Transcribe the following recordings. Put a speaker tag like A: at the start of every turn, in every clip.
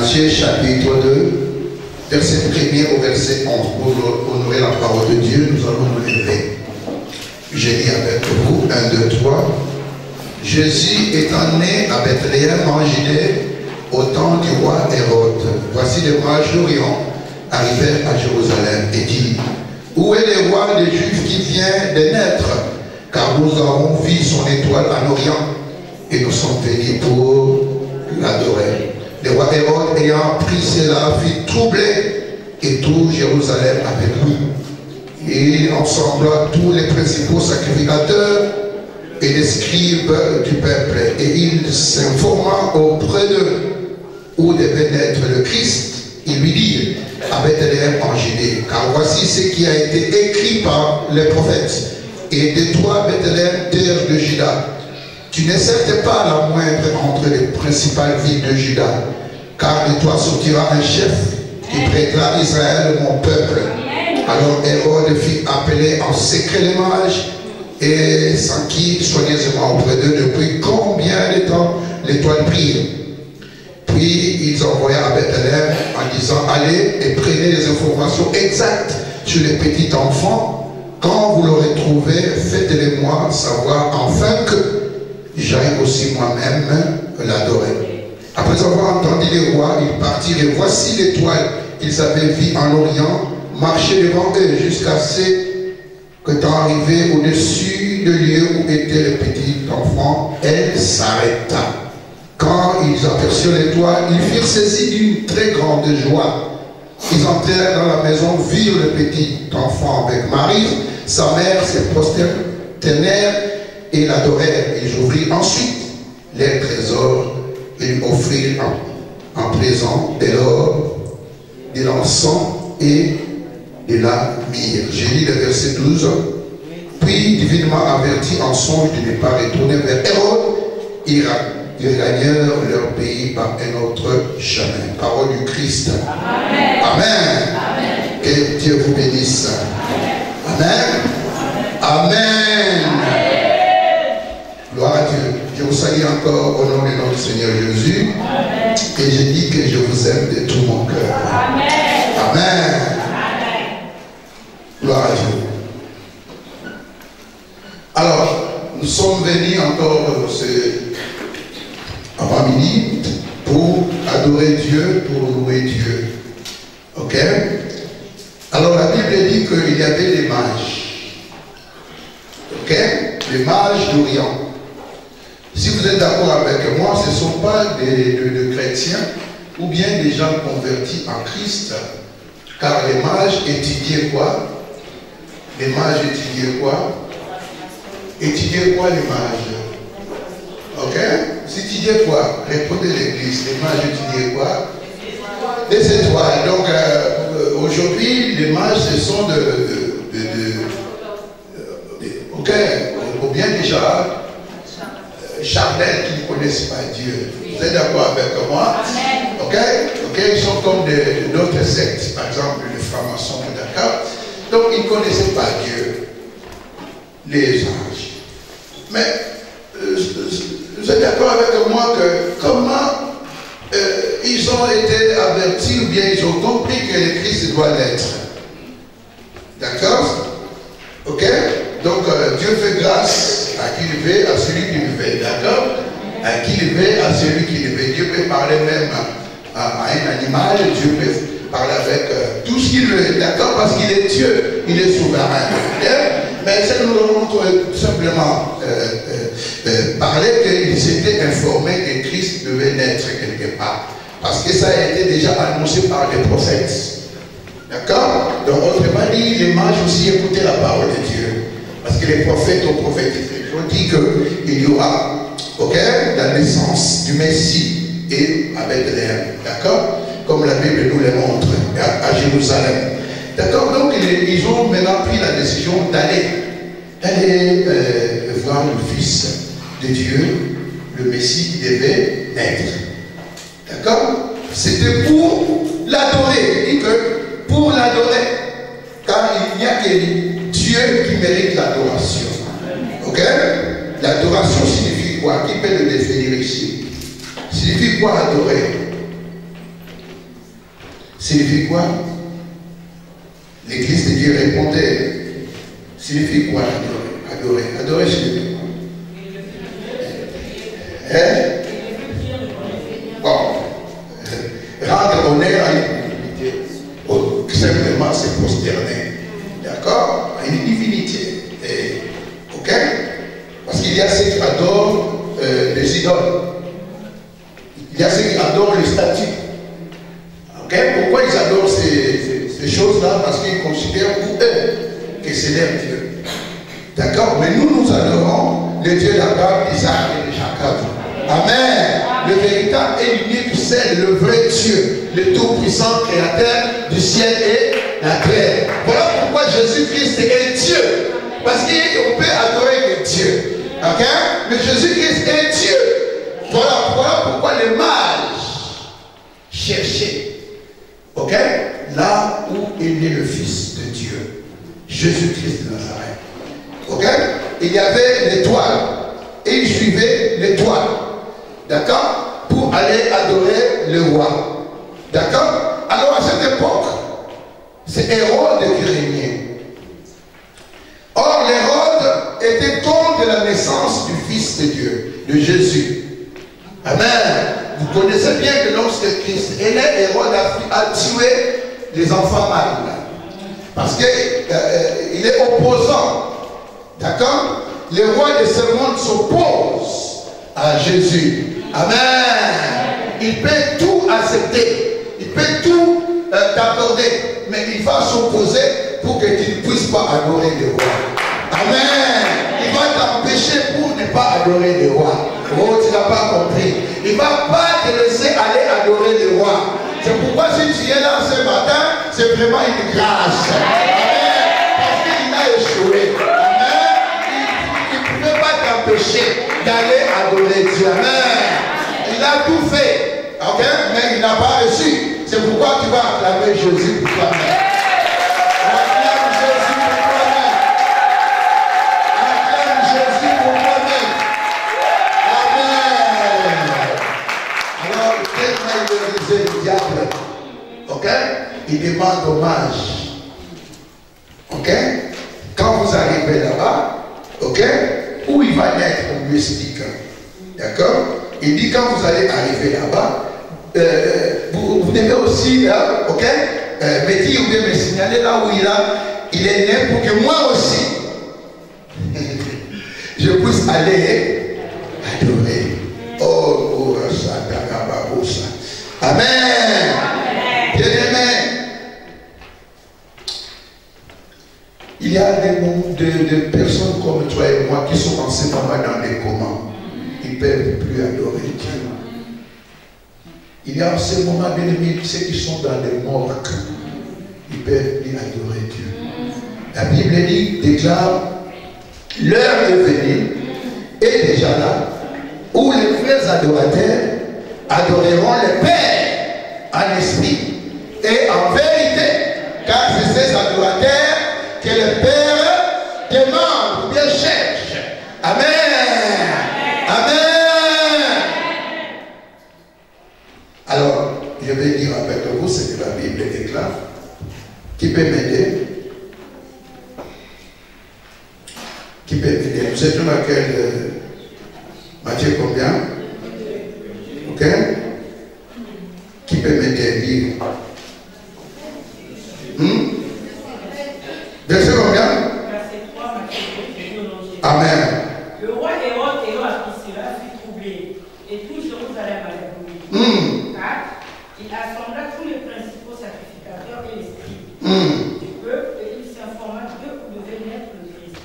A: Matthieu chapitre 2, verset 1er au verset 11. Pour honorer la parole de Dieu, nous allons nous lever. Je lis avec vous, 1, 2, 3. Jésus étant né à Bethléem en Judée, au temps du roi Hérode, voici les mages d'Orient arrivèrent à Jérusalem et dit: où est le roi des Juifs qui vient de naître? Car nous avons vu son étoile en Orient et nous sommes venus pour l'adorer. Le roi Hérode ayant appris cela fut troublé et tout Jérusalem avec lui. Il ensembla tous les principaux sacrificateurs et les scribes du peuple, et il s'informa auprès d'eux où devait naître le Christ. Il lui dit: à Bethléem en Judée, car voici ce qui a été écrit par les prophètes. Et de toi, Bethléem, terre de Juda, tu n'es certes pas la moindre entre les principales villes de Juda, car de toi sortira un chef qui prêtera Israël, mon peuple. Alors Hérode fit appeler en secret les mages et s'enquit soigneusement auprès d'eux depuis combien de temps l'étoile brille. Puis ils envoyèrent à Bethléem en disant: allez et prenez les informations exactes sur les petits enfants. Quand vous l'aurez trouvé, faites-les-moi savoir, afin que j'aille aussi moi-même l'adorer. Après avoir entendu les rois, ils partirent, et voici l'étoile qu'ils avaient vue en Orient marcher devant eux jusqu'à ce qu'étant arrivé au-dessus du lieu où était le petit enfant, elle s'arrêta. Quand ils aperçurent l'étoile, ils furent saisis d'une très grande joie. Ils entrèrent dans la maison, virent le petit enfant avec Marie, sa mère, se prosternèrent et l'adorèrent. Ils ouvrirent ensuite leurs trésors et lui offrirent en présent de l'or, de l'encens et de la myrrhe. J'ai lu le verset 12. Puis, divinement avertis en songe de ne pas retourner vers Hérode, ils gagnèrent leur pays par un autre chemin. Parole du Christ. Amen. Amen. Amen. Que Dieu vous bénisse. Amen. Amen. Amen. Gloire à Dieu. Je vous salue encore au nom de notre Seigneur Jésus. Amen. Et je dis que je vous aime de tout mon cœur. Amen. Amen. Gloire à Dieu. Alors, nous sommes venus encore avant-midi pour adorer Dieu, pour louer Dieu. Ok? Alors la Bible dit qu'il y avait des mages. Ok? Les mages d'Orient. Si vous êtes d'accord avec moi, ce ne sont pas des chrétiens ou bien des gens convertis en Christ. Car les mages étudiaient quoi? Les mages étudiaient quoi? Étudiaient quoi les mages? Ok? Vous étudiez quoi? Répondez l'église. Les mages étudiaient quoi? Des étoiles. Donc aujourd'hui, les mages, ce sont ok, ou bien déjà charnels qui ne connaissent pas Dieu. Vous êtes d'accord avec moi? Ok? Ok, ils sont comme d'autres sectes, par exemple les francs-maçons, d'accord? Donc ils ne connaissaient pas Dieu, les anges. Mais vous êtes d'accord avec moi que comment ils ont été avertis ou bien ils ont compris que le Christ doit l'être? D'accord? Ok? Donc Dieu fait grâce à qui il veut, à celui qui le veut. D'accord? À qui il veut, à celui qui le veut. Dieu peut parler même à un animal, Dieu peut parler avec tout ce qu'il veut. D'accord? Parce qu'il est Dieu, il est souverain. Okay? Mais ça nous montre tout simplement parler qu'ils s'étaient informés que Christ devait naître quelque part. Parce que ça a été déjà annoncé par les prophètes. D'accord? Donc autrement dit, les mages aussi écoutaient la parole de Dieu. Parce que les prophètes ont prophétisé. Ils ont dit qu'il y aura, ok, la naissance du Messie et à Bethléem. D'accord? Comme la Bible nous le montre, à Jérusalem. D'accord? Donc ils ont maintenant pris la décision d'aller voir le Fils de Dieu, le Messie qui devait naître. D'accord? C'était pour l'adorer. Il dit que pour l'adorer. Car il n'y a que Dieu qui mérite l'adoration. Ok? L'adoration signifie quoi? Qui peut le définir ici? Signifie quoi adorer? signifie quoi? L'Église de Dieu répondait. Signifie quoi adorer? Adorer signifie quoi? Bon. Rendre honneur à une divinité. Simplement se prosterner. D'accord? À une divinité. Ok? Parce qu'il y a ceux qui adorent les idoles. Il y a ceux qui adorent les statues. Ok? Pourquoi ils adorent ces choses-là? Parce qu'ils considèrent pour eux que c'est leur Dieu. D'accord? Mais nous adorons le Dieu d'Abraham, d'Isaac et de Jacob. Amen. Le véritable et l'unique, c'est le vrai Dieu, le tout-puissant créateur du ciel et la terre. Voilà pourquoi Jésus-Christ est Dieu. Parce qu'on peut adorer le Dieu. Ok? Mais Jésus-Christ est Dieu. Voilà pourquoi les mages cherchaient. Ok? Là où est né le Fils de Dieu, Jésus-Christ de Nazareth. Ok? Il y avait l'étoile. Et il suivait l'étoile. D'accord? Pour aller adorer le roi. D'accord? Alors à cette époque, c'est Hérode qui régnait. Or, Hérode était contre la naissance du Fils de Dieu, de Jésus. Amen. Vous connaissez bien que lorsque Christ est né, Hérode a tué les enfants mâles. Parce qu'il est opposant. D'accord? Les rois de ce monde s'opposent à Jésus. Amen. Il peut tout accepter. Il peut tout t'accorder. Mais il va s'opposer pour que tu ne puisses pas adorer le roi. Amen. Il va t'empêcher pour ne pas adorer le roi. Oh, tu n'as pas compris. Il ne va pas te laisser aller adorer le roi. C'est pourquoi si tu es là ce matin, c'est vraiment une grâce. Amen. Parce qu'il a échoué. T'empêcher d'aller adorer Dieu. Amen. Il a tout fait. Ok? Mais il n'a pas reçu. C'est pourquoi tu vas acclamer Jésus pour toi-même. Acclame Jésus pour toi-même. Acclame Jésus pour toi-même. Amen. Alors, tellement il disait le diable. Ok? Il demande hommage. Ok? Quand vous arrivez là-bas, ok? Où il va naître, on lui explique. D'accord? Il dit quand vous allez arriver là-bas, vous devez aussi, ok? Me dire ou bien me signaler là où il est né pour que moi aussi, je puisse aller adorer. Oh, Amen. Bien-aimé. Il y a des personnes comme toi et moi qui sont en ce moment dans les communs. Ils ne peuvent plus adorer Dieu. Il y a en ce moment, bien aimés, ceux qui sont dans les morgues. Ils ne peuvent plus adorer Dieu. La Bible déclare, l'heure est venue, et déjà là, où les vrais adorateurs adoreront le Père en esprit et en vérité. Car c'est ces adorateurs que le Père demande ou bien cherche. Amen. Amen. Alors, je vais dire avec vous ce que la Bible déclare. Qui peut m'aider? Qui peut m'aider? Vous êtes dans laquelle Matthieu combien? Ok? Qui peut m'aider à lire? Verset combien?
B: Verset 3, Matthieu.
A: Amen.
B: Le roi Hérode, ayant appris cela, fut troublé, et tout Jérusalem alla brûler. 4. Il assembla tous les principaux sacrificateurs et les scribes du peuple, et il s'informa d'eux où devait naître le Christ.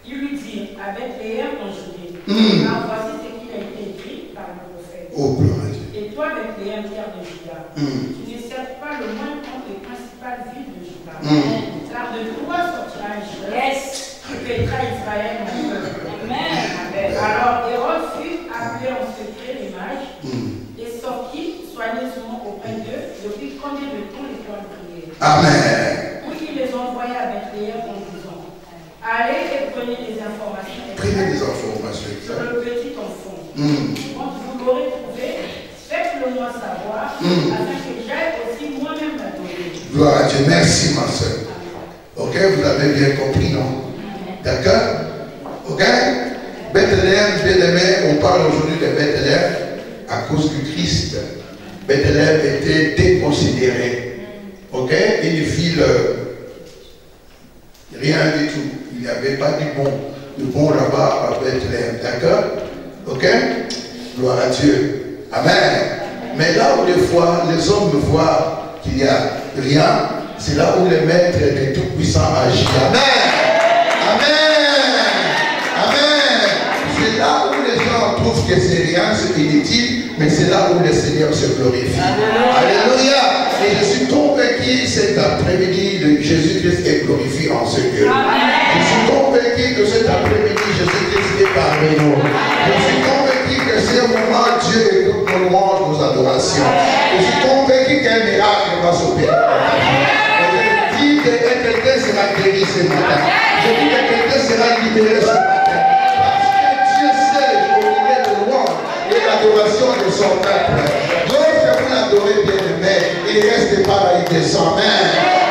B: Il lui dit, à Bethléem en Judée, car voici ce qui a été écrit par le prophète. Et toi, Bethléem, terre de Juda, tu ne certes pas le moins contre les principales villes de Juda. Car de toi sortira un Jésus qui pètera Israël mon peuple. Amen. Alors Hérode fut appelé en secret les mages et sortit soigneusement auprès d'eux depuis combien de temps les temps priaient.
A: Amen.
B: Puis il les envoya à Bethléem en disant, allez et prenez des informations.
A: Prenez des informations
B: sur le petit enfant. Quand vous l'aurez trouvé, faites-le moi savoir, afin que j'aille aussi moi
A: Gloire à Dieu. Merci, ma soeur. Ok, vous avez bien compris, non? D'accord? Ok? Bethléem, bien aimé, on parle aujourd'hui de Bethléem à cause du Christ. Bethléem était déconsidéré. Ok? Une ville, rien du tout. Il n'y avait pas du bon là-bas à Bethléem. D'accord? Ok? Gloire à Dieu. Amen. Mais là où des fois les hommes voient qu'il n'y a rien, c'est là où le maître des Tout-Puissants agit. Amen. Amen. Amen. C'est là où les gens trouvent que c'est rien, c'est inutile, mais c'est là où le Seigneur se glorifie. Alléluia. Et je suis convaincu cet après-midi que Jésus-Christ est glorifié en ce lieu. Je suis convaincu que cet après-midi Jésus-Christ est parmi nous. Je suis convaincu que c'est un moment Dieu écoute nos louanges, nos adorations. Je suis convaincu qu'un miracle va s'opérer. Je dis que quelqu'un sera guéri ce matin. Je dis que quelqu'un sera libéré ce matin. Parce que Dieu sait jouer de louange et l'adoration de son peuple. Lorsque vous l'adorez, bien aimé, il ne reste pas là, il descend. Amen.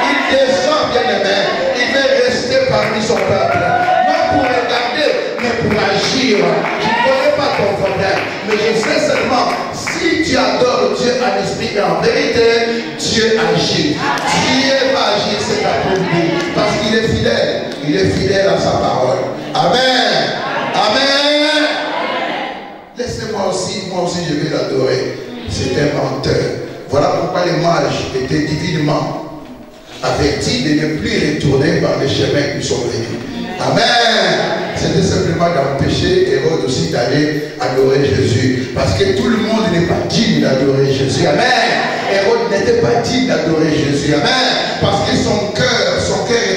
A: Il descend, bien aimé. Il veut rester parmi son peuple. Non pour regarder, mais pour agir. Je ne connais pas ton problème, mais je sais seulement, si tu adores Dieu en esprit et en vérité, Dieu agit. Dieu va agir cet après-midi, parce qu'il est fidèle. Il est fidèle à sa parole. Amen. Amen. Laissez-moi aussi, je vais l'adorer. C'est un menteur. Voilà pourquoi les mages étaient divinement avertis de ne plus retourner par les chemins qui sont venus. Amen. C'était simplement d'empêcher Hérode aussi d'aller adorer Jésus. Parce que tout le monde n'est pas digne d'adorer Jésus. Amen. Hérode n'était pas digne d'adorer Jésus. Amen. Parce que son cœur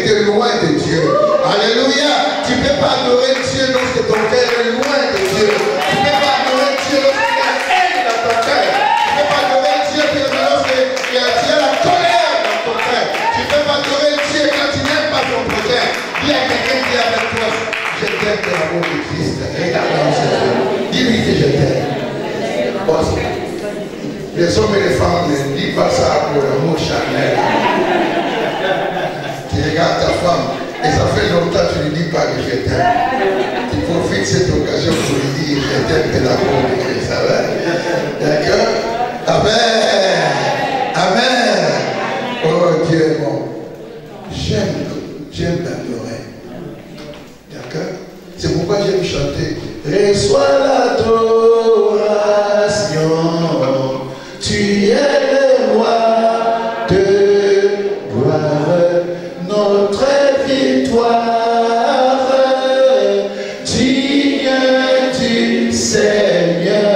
A: était loin de Dieu. Alléluia. Tu ne peux pas adorer Dieu lorsque ton cœur est loin de Dieu. Tu ne peux pas adorer Dieu lorsqu'il y a haine dans ton cœur. Tu ne peux pas adorer Dieu lorsqu'il y a la colère dans ton cœur. Tu ne peux pas adorer Dieu quand tu n'aimes pas ton prochain. Il y a quelqu'un qui est avec toi. Je t'aime de l'amour de Christ. Regarde dans ce Dieu. Dis-lui que je t'aime. Les hommes et les femmes ne disent pas ça pour l'amour charnel. Tu regardes ta femme et ça fait longtemps que tu ne lui dis pas que je t'aime. Tu profites de cette occasion pour lui dire je t'aime de l'amour de Christ. Ça va? D'accord? Amen. Amen. Oh Dieu est bon. J'aime l'adorer. D'accord? C'est pourquoi j'aime chanter. Reçois l'adoration. Tu es le roi de gloire. Notre victoire. Digne du Seigneur.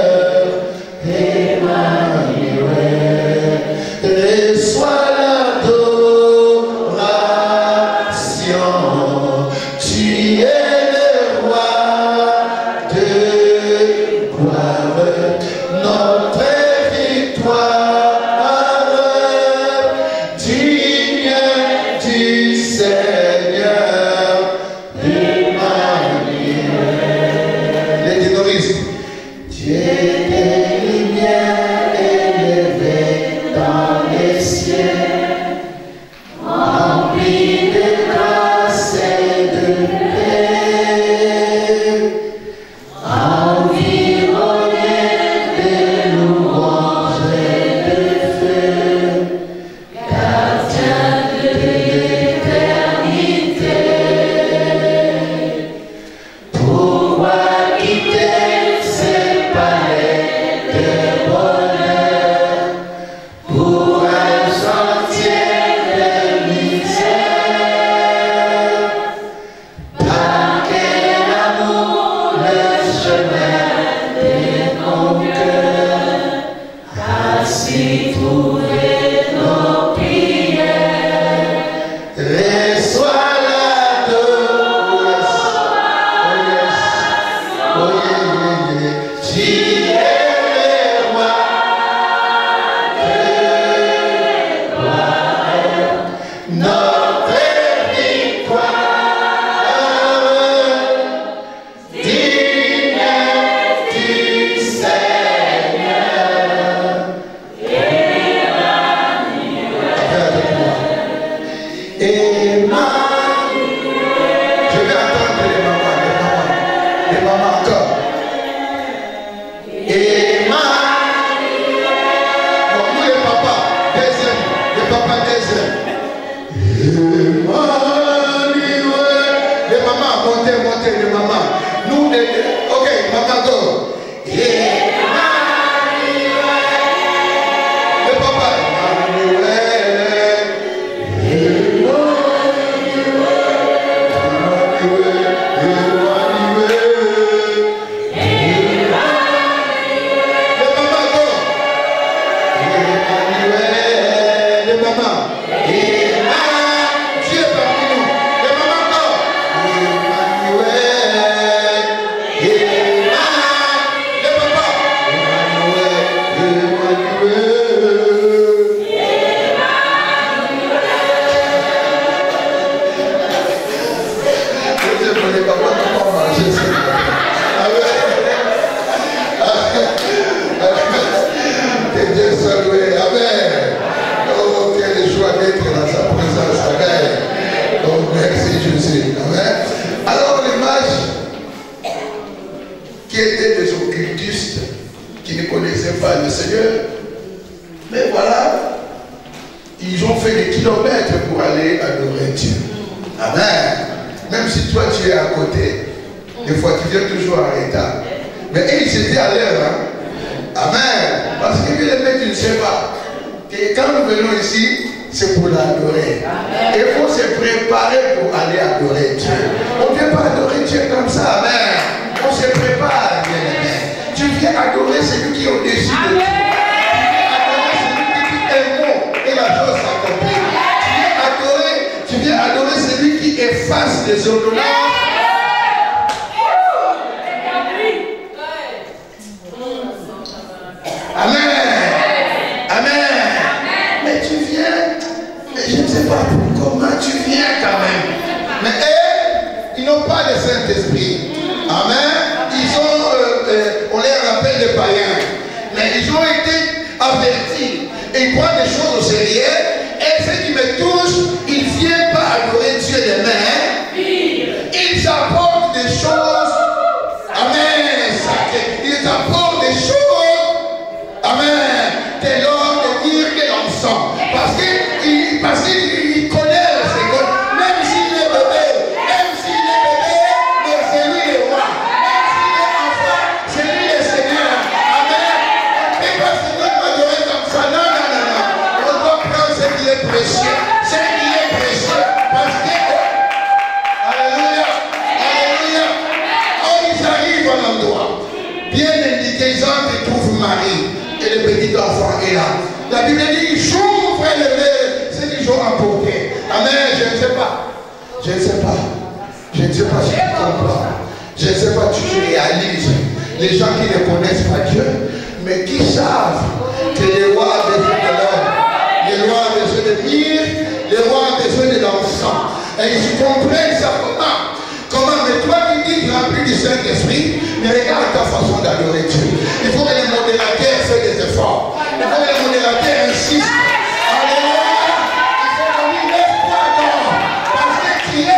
A: connaissaient pas le Seigneur. Mais voilà, ils ont fait des kilomètres pour aller adorer Dieu. Amen. Même si toi tu es à côté, des fois tu viens toujours en retard. Mais eux, ils étaient à l'heure. Hein? Amen. Parce que les mecs, tu ne sais pas. Et quand nous venons ici, c'est pour l'adorer. Il faut se préparer pour aller adorer Dieu. On ne vient pas adorer Dieu comme ça. Amen. On se prépare. Tu viens adorer celui qui est au-dessus de Dieu. Et la chose s'accomplit. Tu viens adorer celui qui efface les ordonnances. Amen. Amen. Mais tu viens, mais je ne sais pas comment tu viens quand même. Mais eux, ils n'ont pas de Saint-Esprit. Amen. Ils ont, on les rappelle les païens. Mais ils ont été avertis. Et ils prennent des choses au sérieux. Et ce qui me touche, ils ne viennent pas adorer Dieu des mains. Ils apportent des choses. Amen. Ils apportent des choses. Amen. De l'or, de myrrhe, de l'encens. Parce qu'il connaît le Seigneur. Même s'il est bébé. Mais c'est lui le roi. Même s'il est enfant, c'est lui le Seigneur. Amen. On ne peut pas se dire m'adorer comme ça. Non. On doit prendre ce qui est précieux. Ce qui est précieux. Parce que, alléluia. Alléluia. Oh, ils arrivent à l'endroit. Bien indiqué, ils entrent et trouvent Marie. Et le petit enfant est là. La Bible dit, ils ouvrent le verre, ce qu'ils ont apporté. Amen, je ne sais pas. Je ne sais pas. Je ne sais pas si tu comprends. Je ne sais pas si tu réalises. Les gens qui ne connaissent pas Dieu, mais qui savent que les rois ont besoin de l'or, les rois ont besoin de myrrhe, les rois ont besoin de l'encens. Et ils comprennent ça comment? Mais toi qui dis rempli du Saint-Esprit, mais regarde ta façon d'adorer Dieu. Il faut que les modérateurs fassent des efforts. Il faut que les modérateurs insistent. Alléluia. Il faut qu'on y mette pas d'or. Parce que tu es.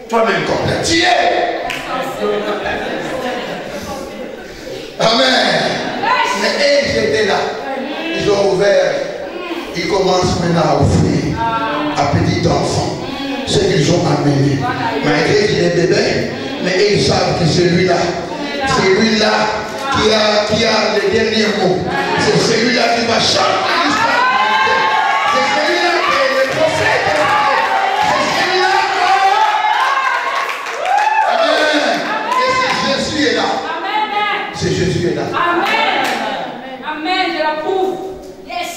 A: Toi-même comprends. Tu es. Amen. Mais ils étaient là. Ils ont ouvert. Ils commencent maintenant à offrir à petits enfants ce qu'ils ont amené. Malgré qu'il est bébé, mais ils savent que c'est lui-là. C'est lui-là qui a le dernier mot. C'est celui-là qui va chanter l'histoire. C'est celui-là qui est le prophète. C'est celui-là. Amen. Et c'est Jésus est là. C'est Jésus est là.
B: Amen. Amen. Je l'approuve. Yes.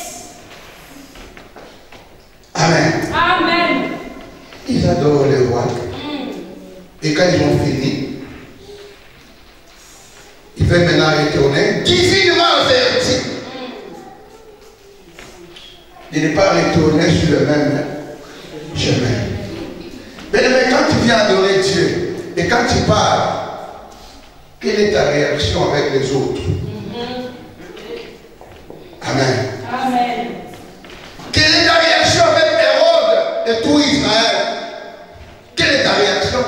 A: Amen.
B: Amen.
A: Ils adorent le roi. Et quand ils ont fini, ils veulent maintenant retourner divinement averti. De ne pas retourner sur le même chemin. Mais quand tu viens adorer Dieu et quand tu parles, quelle est ta réaction avec les autres? Amen.
B: Amen.
A: Quelle est ta réaction avec Hérode et tout Israël? Quelle est ta réaction?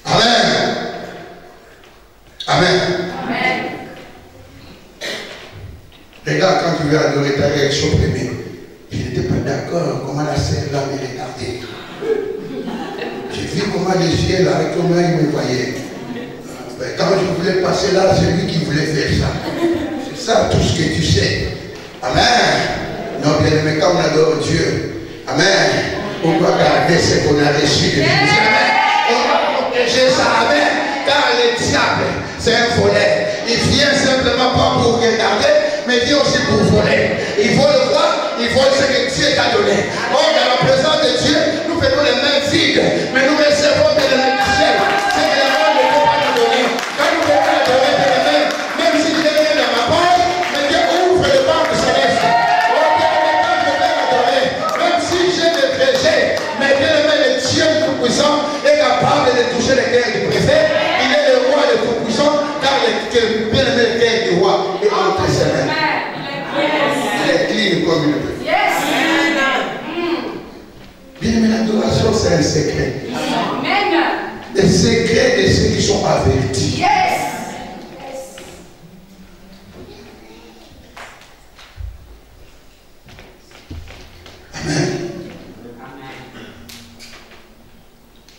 A: Amen. Amen.
B: Amen.
A: Regarde quand tu veux adorer ta réaction première. Je n'étais pas d'accord comment la sœur là me regardait. J'ai vu comment les yeux là, comment ils me voyaient. Quand je voulais passer là, c'est lui qui voulait faire ça. C'est ça tout ce que tu sais. Amen. Non, bien aimé, quand on adore Dieu, amen, on doit garder ce qu'on a reçu de Dieu. On doit protéger ça. Amen. Car le diable, c'est un voleur. Il vient simplement pas pour regarder, mais il vient aussi pour voler. Il vole quoi? Il vole ce que Dieu t'a donné. Or, dans la présence de Dieu, nous faisons les mains vides, mais nous recevons de l'énergie. C'est que la main ne peut pas nous donner. Quand nous venons adorer de la main, même si je n'ai rien dans ma poche, mais Dieu ouvre le banc céleste. Oh, bien aimé, quand je vais adorer, même si j'ai des péchés, mais bien aimé, le Dieu Tout-Puissant est capable de toucher les cœurs du préfet. Il est le roi le Tout-Puissant, car bien aimé, le cœur du roi est entre ses mains. Il est clean comme une.
B: Yes.
A: Bien, mais l'adoration, c'est un secret.
B: Amen.
A: Les secrets de ceux qui sont avertis.
B: Yes.
A: Amen.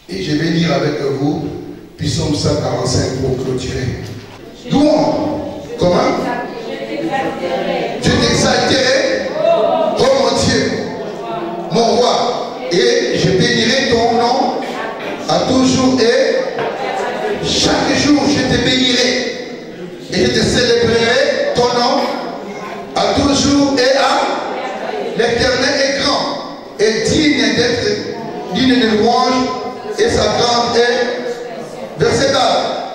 A: Et je vais lire avec vous, Psaume 145 pour clôturer. Louons. Comment? Je t'exalterai, oh mon Dieu, mon roi, et je bénirai ton nom à toujours et chaque jour je te bénirai et je te célébrerai ton nom à toujours et à l'Éternel est grand et digne de louange et sa grande est verset 4.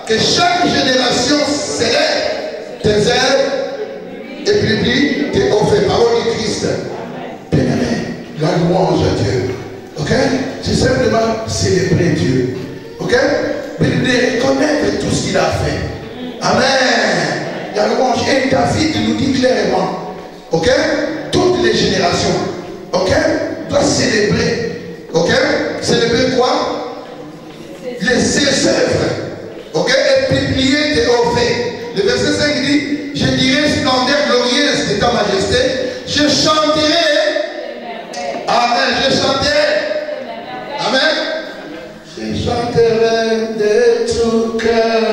A: Que chaque génération célèbre tes ailes et publie tes offres. Parole du Christ. Bien-aimé, la louange à Dieu. Ok? C'est simplement célébrer Dieu. Ok? Mais reconnaître tout ce qu'il a fait. Amen. La louange. Et David nous dit clairement. Ok? Toutes les générations. Ok? Doivent célébrer. Ok? Célébrer quoi? Ses œuvres. Ok? Et publier tes offres. Le verset 5 dit, je dirai splendeur glorieuse de ta majesté, je chanterai. Amen, je chanterai. Amen. Je chanterai de tout cœur